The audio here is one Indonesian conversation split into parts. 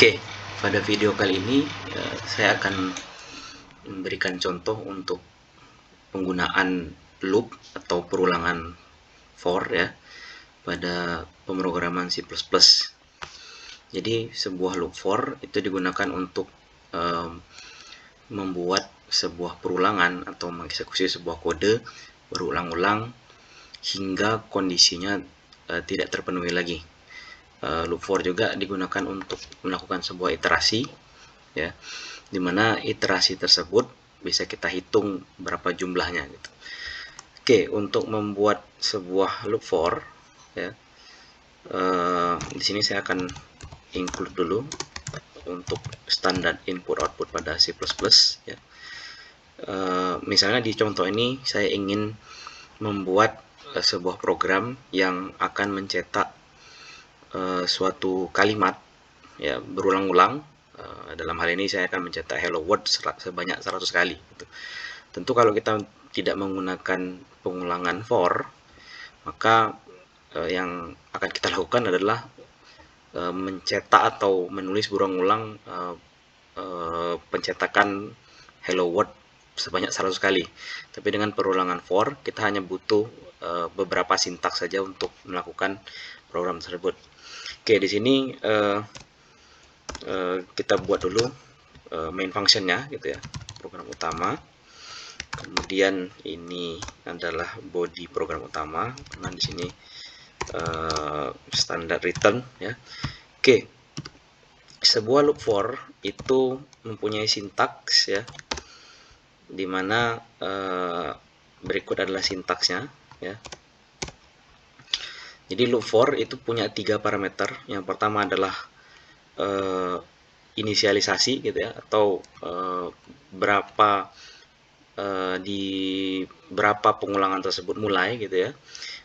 Oke, pada video kali ini saya akan memberikan contoh untuk penggunaan loop atau perulangan for ya pada pemrograman C++. Jadi sebuah loop for itu digunakan untuk membuat sebuah perulangan atau mengeksekusi sebuah kode berulang-ulang hingga kondisinya tidak terpenuhi lagi. Loop for juga digunakan untuk melakukan sebuah iterasi ya, dimana iterasi tersebut bisa kita hitung berapa jumlahnya gitu. Oke, untuk membuat sebuah loop for ya, di sini saya akan include dulu untuk standar input output pada C++ ya. Misalnya di contoh ini saya ingin membuat sebuah program yang akan mencetak suatu kalimat ya berulang-ulang. Dalam hal ini saya akan mencetak hello world sebanyak 100 kali gitu. Tentu kalau kita tidak menggunakan pengulangan for, maka yang akan kita lakukan adalah mencetak atau menulis berulang-ulang pencetakan hello world sebanyak 100 kali. Tapi dengan perulangan for, kita hanya butuh beberapa sintaks saja untuk melakukan program tersebut. Oke, di sini kita buat dulu main functionnya gitu ya, program utama. Kemudian ini adalah body program utama. Nah di sini standar return ya. Oke, sebuah loop for itu mempunyai sintaks ya, dimana berikut adalah sintaksnya ya. Jadi loop for itu punya 3 parameter. Yang pertama adalah inisialisasi gitu ya, atau berapa berapa pengulangan tersebut mulai gitu ya.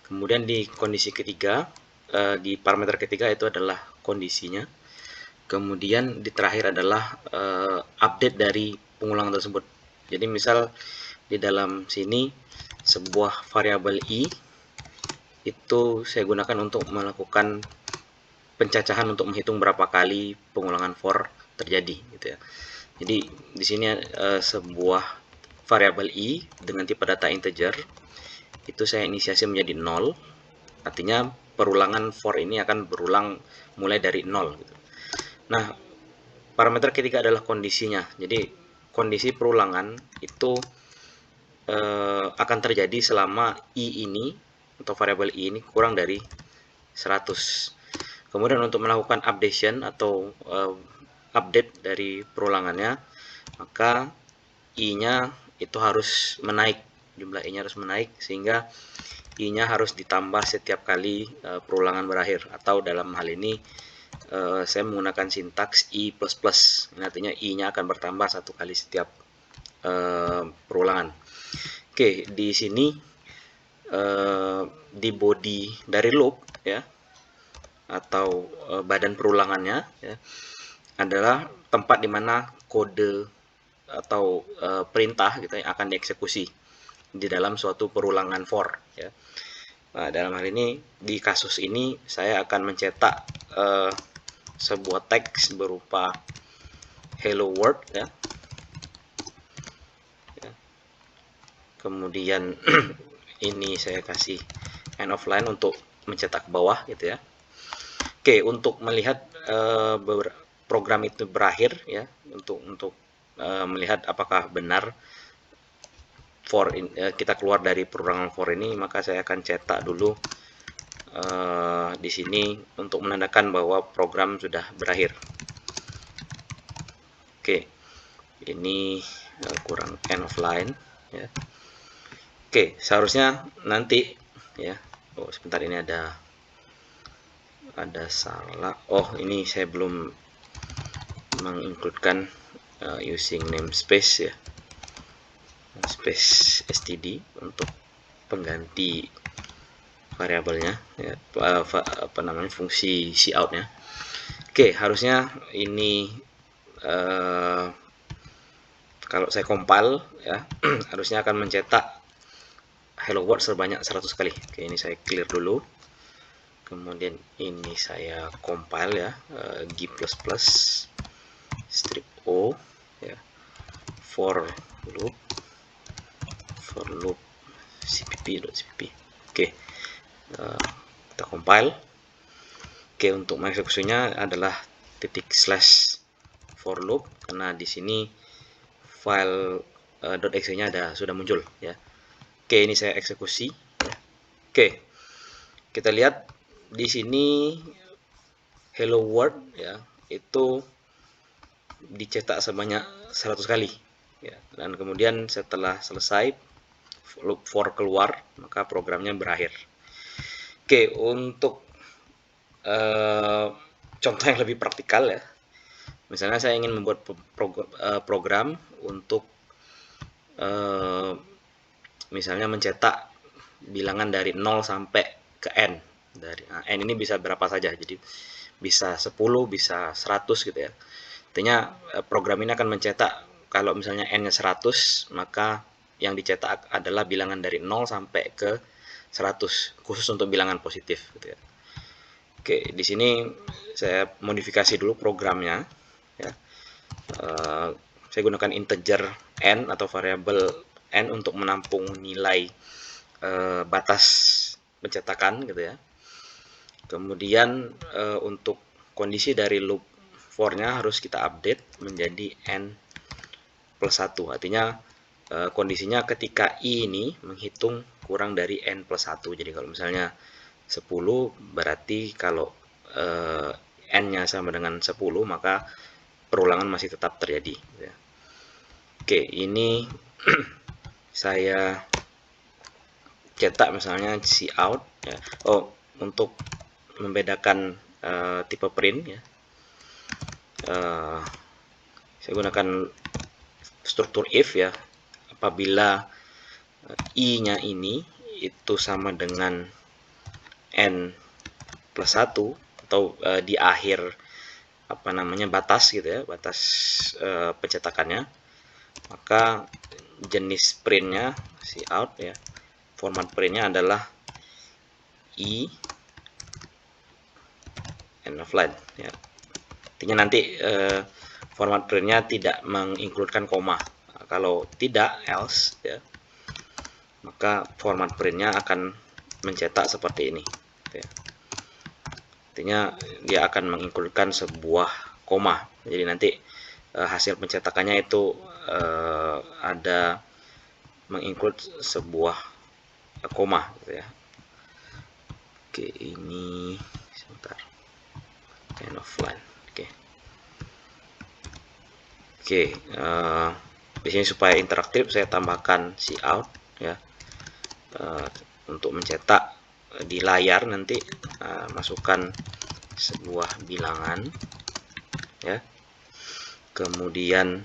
Kemudian di kondisi ketiga, di parameter ketiga itu adalah kondisinya. Kemudian di terakhir adalah update dari pengulangan tersebut. Jadi misal di dalam sini sebuah variabel i itu saya gunakan untuk melakukan pencacahan untuk menghitung berapa kali pengulangan for terjadi gitu ya. Jadi di sini sebuah variabel i dengan tipe data integer itu saya inisiasi menjadi 0, artinya perulangan for ini akan berulang mulai dari 0 gitu. Nah, parameter ketiga adalah kondisinya. Jadi kondisi perulangan itu akan terjadi selama i ini atau variabel i ini kurang dari 100. Kemudian untuk melakukan updation atau update dari perulangannya, maka i-nya itu harus menaik, jumlah i-nya harus menaik sehingga i-nya harus ditambah setiap kali perulangan berakhir, atau dalam hal ini saya menggunakan sintaks i++. Ini artinya i-nya akan bertambah satu kali setiap perulangan. Oke, di sini di body dari loop ya, atau badan perulangannya ya, adalah tempat di mana kode atau perintah gitu yang akan dieksekusi di dalam suatu perulangan for ya. Nah, dalam hal ini di kasus ini saya akan mencetak sebuah teks berupa hello world ya. Kemudian ini saya kasih end of line untuk mencetak ke bawah gitu ya. Oke, untuk melihat program itu berakhir ya, untuk melihat apakah benar for kita keluar dari perulangan for ini, maka saya akan cetak dulu di sini untuk menandakan bahwa program sudah berakhir. Oke, ini kurang end of line ya. Oke, seharusnya nanti ya. Oh, sebentar, ini ada salah. Oh, ini saya belum mengincludekan using namespace ya, space std untuk pengganti variabelnya ya, apa namanya, fungsi cout-nya. Oke, harusnya ini kalau saya compile ya harusnya akan mencetak hello world sebanyak 100 kali. Oke, ini saya clear dulu. Kemudian ini saya compile ya, G++ strip O ya, for loop cpp. Oke, kita compile. Oke, untuk mengeksekusinya adalah /for loop, karena di sini file .exe-nya sudah muncul ya. Oke, ini saya eksekusi ya. Oke, kita lihat di sini hello world ya, itu dicetak sebanyak 100 kali ya. Dan kemudian setelah selesai loop for keluar, maka programnya berakhir. Oke, untuk contoh yang lebih praktikal ya, misalnya saya ingin membuat program untuk misalnya mencetak bilangan dari 0 sampai ke n. Dari n ini bisa berapa saja, jadi bisa 10, bisa 100 gitu ya. Artinya program ini akan mencetak, kalau misalnya n-nya 100, maka yang dicetak adalah bilangan dari 0 sampai ke 100, khusus untuk bilangan positif gitu ya. Oke, di sini saya modifikasi dulu programnya ya. Saya gunakan integer n atau variabel n untuk menampung nilai batas pencetakan gitu ya. Kemudian untuk kondisi dari loop for-nya harus kita update menjadi n+1. Artinya kondisinya ketika i ini menghitung kurang dari n+1. Jadi kalau misalnya 10, berarti kalau n-nya sama dengan 10, maka perulangan masih tetap terjadi ya. Oke, ini saya cetak misalnya cout ya. Oh, untuk membedakan tipe print ya, saya gunakan struktur if ya. Apabila i-nya ini itu sama dengan n+1 atau di akhir batas gitu ya, batas pencetakannya, maka jenis printnya cout ya, format printnya adalah i end of line ya. Artinya nanti format printnya tidak menginkludkan koma. Kalau tidak, else ya, maka format printnya akan mencetak seperti ini ya. Artinya dia akan menginkludkan sebuah koma. Jadi nanti hasil pencetakannya itu ada menginclude sebuah koma gitu ya. Oke, ini sebentar, end of line. Oke, di sini supaya interaktif saya tambahkan cout ya, untuk mencetak di layar nanti masukkan sebuah bilangan ya. Kemudian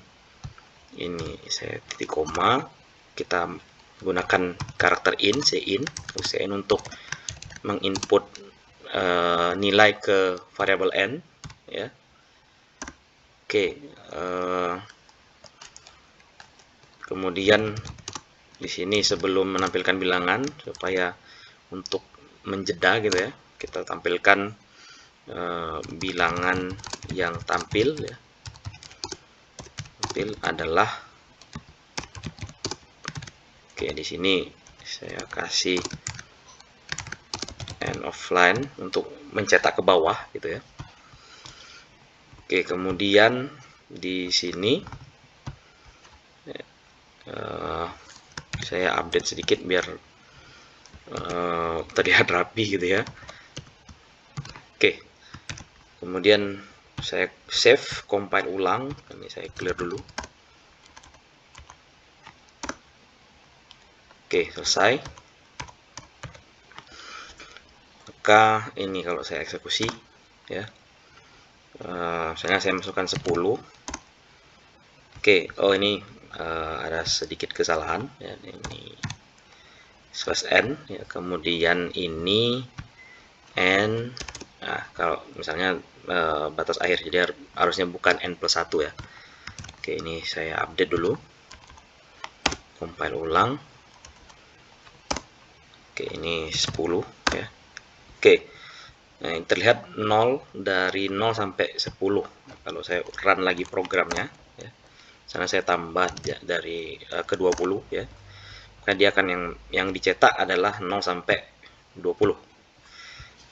ini saya titik koma, kita gunakan karakter cin untuk menginput nilai ke variabel n ya. Oke, kemudian di sini sebelum menampilkan bilangan, supaya untuk menjeda gitu ya, kita tampilkan bilangan yang tampil ya. Tampil adalah, oke, di sini saya kasih end of line untuk mencetak ke bawah gitu ya. Oke, kemudian di sini saya update sedikit biar terlihat rapi gitu ya. Oke, kemudian saya save, compile ulang. Ini saya clear dulu. Oke, selesai. Maka ini kalau saya eksekusi ya, misalnya saya masukkan 10. Oke, oh ini ada sedikit kesalahan ya, ini /n ya, kemudian ini n. Nah, kalau misalnya batas akhir, jadi harusnya bukan n+1 ya. Oke, ini saya update dulu, compile ulang. Oke, ini 10 ya. Oke, Nah, ini terlihat 0 dari 0 sampai 10. Kalau saya run lagi programnya, ya. Sana saya tambah dari ke 20 ya. Maka dia akan yang dicetak adalah 0 sampai 20.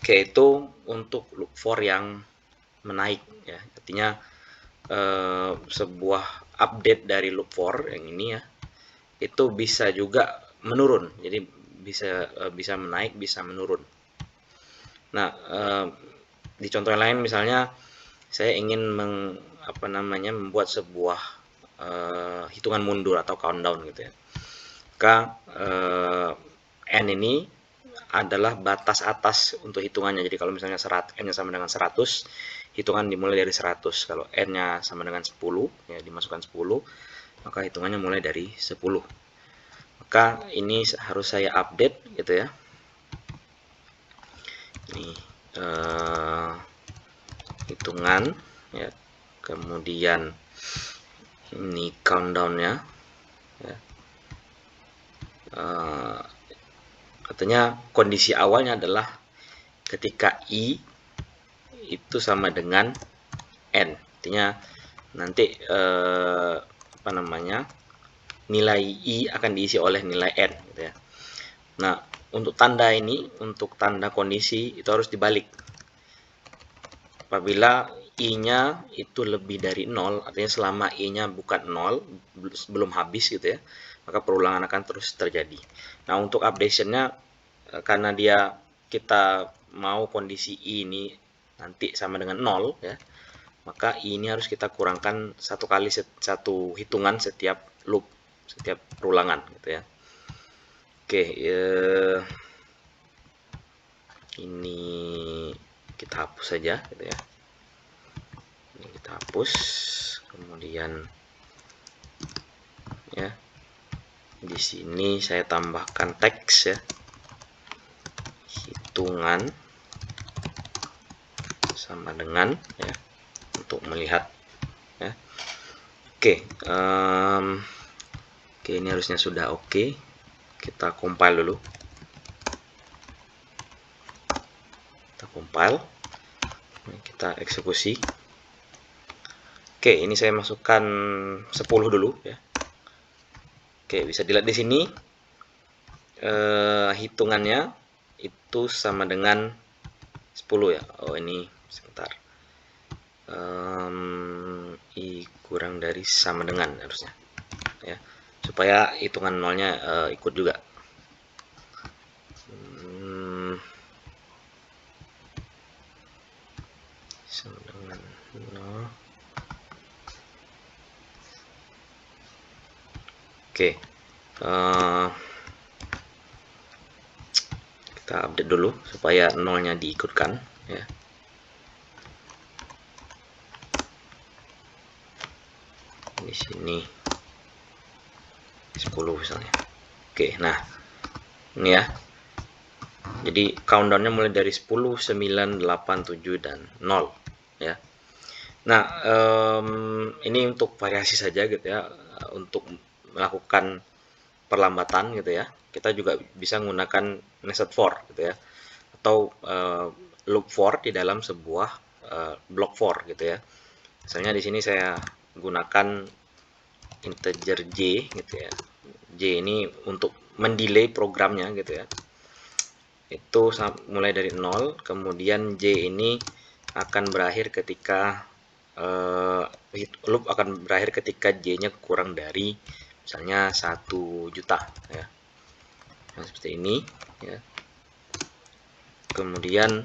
Oke, itu untuk loop for yang menaik ya. Artinya sebuah update dari loop for yang ini ya, itu bisa juga menurun. Jadi bisa menaik, bisa menurun. Nah, di contoh yang lain misalnya saya ingin membuat sebuah hitungan mundur atau countdown gitu ya. Maka n ini adalah batas atas untuk hitungannya. Jadi kalau misalnya n-nya sama dengan 100, hitungan dimulai dari 100. Kalau n-nya sama dengan 10, ya dimasukkan 10, maka hitungannya mulai dari 10. Maka ini harus saya update gitu ya. Ini hitungan ya. Kemudian ini countdown-nya ya. Artinya kondisi awalnya adalah ketika i itu sama dengan n. Artinya nanti nilai i akan diisi oleh nilai n gitu ya. Nah, untuk tanda ini, untuk tanda kondisi itu harus dibalik. Apabila i-nya itu lebih dari 0, artinya selama i-nya bukan 0, belum habis gitu ya, maka perulangan akan terus terjadi. Nah, untuk updation-nya karena kita mau kondisi i ini nanti sama dengan 0 ya, maka i ini harus kita kurangkan satu hitungan setiap loop, setiap perulangan gitu ya. Oke, ini kita hapus saja gitu ya. Ini kita hapus, kemudian ya di sini saya tambahkan teks ya, hitungan sama dengan ya, untuk melihat ya. Oke, ini harusnya sudah oke. Kita compile dulu. Kita compile. Kita eksekusi. Oke, ini saya masukkan 10 dulu ya. Oke, bisa dilihat di sini hitungannya itu sama dengan 10 ya. Oh, ini sebentar. I kurang dari sama dengan harusnya ya, supaya hitungan nolnya ikut juga. Sama dengan 0. Oke, kita update dulu supaya nolnya diikutkan ya. Di sini 10 misalnya. Oke, nah ini ya. Jadi countdownnya mulai dari 10, 9, 8, 7 dan 0 ya. Nah, ini untuk variasi saja gitu ya, untuk melakukan perlambatan gitu ya. Kita juga bisa menggunakan nested for gitu ya, atau loop for di dalam sebuah block for gitu ya. Misalnya di sini saya gunakan integer j gitu ya. J ini untuk mendelay programnya gitu ya. Itu mulai dari 0, kemudian j ini akan berakhir ketika loop akan berakhir ketika j-nya kurang dari misalnya 1 juta ya. Nah, seperti ini ya. Kemudian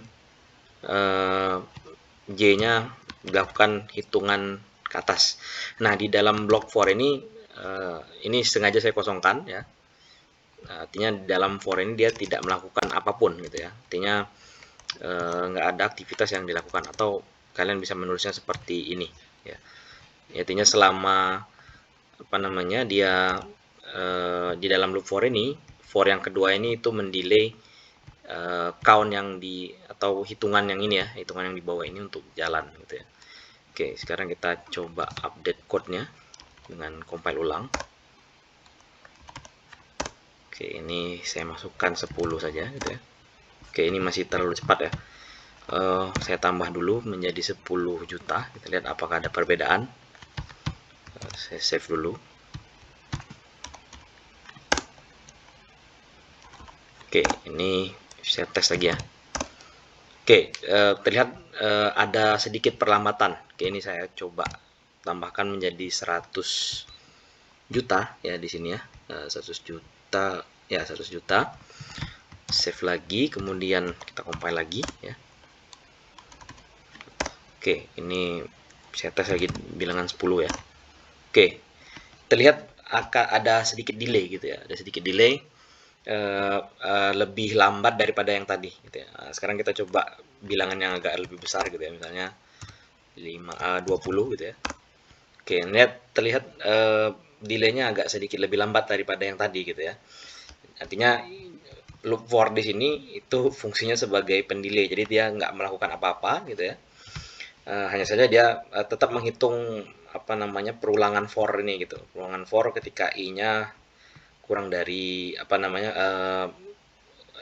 j-nya dilakukan hitungan ke atas. Nah, di dalam block for ini sengaja saya kosongkan ya. Artinya di dalam for ini dia tidak melakukan apapun gitu ya. Artinya nggak ada aktivitas yang dilakukan, atau kalian bisa menulisnya seperti ini ya. Artinya selama dia di dalam loop for ini, for yang kedua ini itu mendelay count yang atau hitungan yang ini ya, hitungan yang di bawah ini untuk jalan gitu ya. Oke, sekarang kita coba update code-nya dengan compile ulang. Oke, ini saya masukkan 10 saja gitu ya. Oke, ini masih terlalu cepat ya. Saya tambah dulu menjadi 10 juta. Kita lihat apakah ada perbedaan. Saya save dulu. Oke, ini saya tes lagi ya. Oke, terlihat ada sedikit perlambatan. Oke, ini saya coba tambahkan menjadi 100 juta ya di sini ya. 100 juta ya, 100 juta. Save lagi, kemudian kita compile lagi ya. Oke, ini saya tes lagi bilangan 10 ya. Oke, terlihat akan ada sedikit delay gitu ya, ada sedikit delay, lebih lambat daripada yang tadi gitu ya. Sekarang kita coba bilangan yang agak lebih besar gitu ya, misalnya 20 gitu ya. Oke, lihat terlihat delaynya agak sedikit lebih lambat daripada yang tadi gitu ya. Artinya loop for di sini itu fungsinya sebagai pendelay, jadi dia nggak melakukan apa-apa gitu ya. Hanya saja dia tetap menghitung apa namanya perulangan for ini gitu, perulangan for ketika i-nya kurang dari apa namanya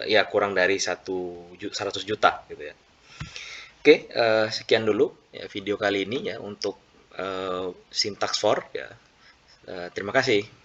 ya kurang dari 100 juta gitu ya. Oke, sekian dulu ya video kali ini ya untuk syntax for ya. Terima kasih.